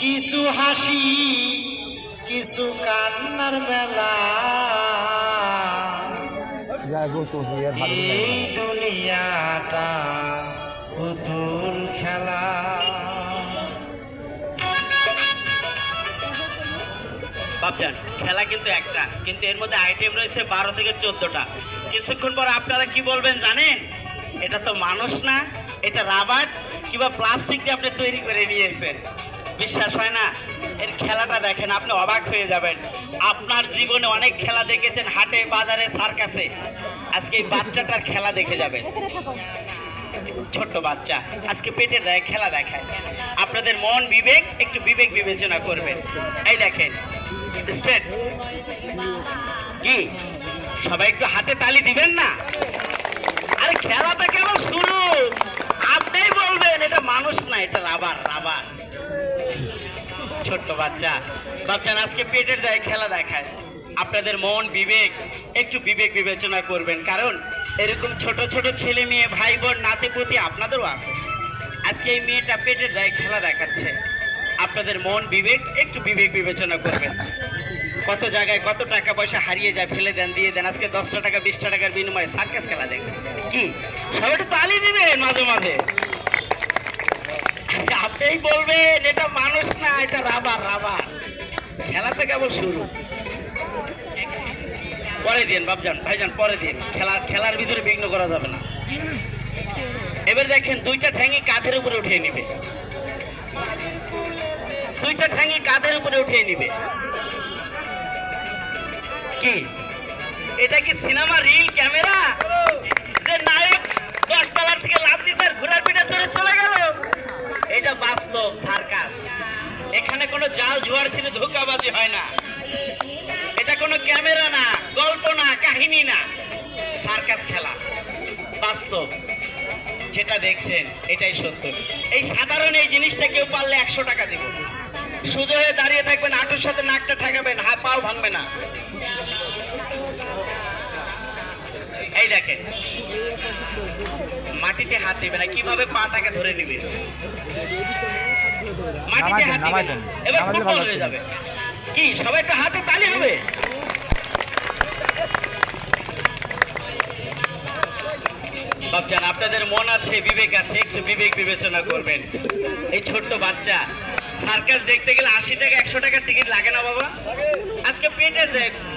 কিছু হাসি কিছু কান্নার মেলা এই দুনিয়াটা পুতুল খেলা। বাপজান, খেলা কিন্তু একটা, কিন্তু এর মধ্যে আইটেম রয়েছে 12 থেকে 14টা। কিছুক্ষণ পর আপনারা কি বলবেন জানেন? এটা তো মানুষ না, এটা রাবার কিংবা প্লাস্টিক দিয়ে আপনি তৈরি করে নিয়েছেন। বিশ্বাস হয় না? এর খেলাটা দেখেন, আপনি অবাক হয়ে যাবেন। আপনার জীবনে অনেক খেলা দেখেছেন, হাটে বাজারে সার্কাসে, আজকে এই বাচ্চাটার খেলা দেখে যাবেন। ছোট্ট বাচ্চা আজকে পেটের খেলা দেখায়। আপনাদের মন বিবেক একটু বিবেক বিবেচনা করবেন। এই দেখেন স্ট্রেট কি, সবাই একটু হাতে তালি দিবেন না? আরে খেলাটা কেমন শুরু, আপনিই বলবেন। এটা মানুষ না, এটা রাবার রাবার। ছোট্ট বাচ্চা বাচ্চারা আজকে পেটের খেলা দেখায়। আপনাদের মন বিবেক একটু বিবেক বিবেচনা করবেন, কারণ এরকম ছোট ছোট ছেলে মেয়ে ভাই বোন নাতি পুতি আপনাদেরও আছে। আজকে এই মেয়েটা পেটের খেলা দেখাচ্ছে। আপনাদের মন বিবেক একটু বিবেক বিবেচনা করবেন। কত জায়গায় কত টাকা পয়সা হারিয়ে যায়, ফেলে দেন, দিয়ে দেন। আজকে 10টা টাকা 20টা টাকার বিনিময়ে সার্কাস খেলা দেখছেন কি? সবাই একটু তালি দিবেন মাঝে মাঝে। আপনিই বলবেন এটা মানুষ না, এটা রাবার রাবার। খেলাটা কেবল শুরু। পরে দিন বাপজান ভাইজান, পরে দিন। খেলার ভিতরে বিঘ্ন করা যাবে না। এবার দেখেন দুইটা ঠ্যাঙি কাঁধের উপরে উঠিয়ে নিবে, দুইটা ঠ্যাঙি কাঁধের উপরে উঠিয়ে নিবে। কি এটা কি সিনেমা রিল ক্যামেরা যে নায়ক 10 তলার থেকে লাফ দিছে আর ঘোড়ার পিঠে চড়ে চলে গেল? এটা বাস্তব সার্কাস। এখানে কোনো জাল জুয়ার ছিল, ধোঁকাবাজি হয় না। এটা কোনো ক্যামেরা না, গল্প না, কাহিনী না, সার্কাস খেলা বাস্তব। যেটা দেখছেন এটাই সত্য। এই সাধারণ এই জিনিসটা কেউ পারলে 100 টাকা দিব। সোজা হয়ে দাঁড়িয়ে থাকবেন, হাঁটুর সাথে নাকটা ঠেকাবেন, পাও ভাঙবে না। এই দেখেন মাটিতে হাত দিবে না, কিভাবে পাটাকে ধরে নিবে, মাটিতে হাত দিবে না। এবার ফুটবল হয়ে যাবে। কি সবাই একটু হাতে তালি হবে? বাচ্চারা আপনাদের মন আছে বিবেক আছে, একটু বিবেক বিবেচনা করবেন। এই ছোট্ট বাচ্চা সার্কাস দেখতে গেলে 80 টাকা 100 টাকার টিকিট লাগে না বাবা? আজকে পেটের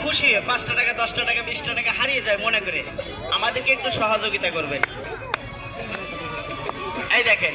খুশি 5টা টাকা 10টা টাকা 20টা টাকা হারিয়ে যায় মনে করে। আমাদেরকে একটু সহযোগিতা করবেন। এই দেখেন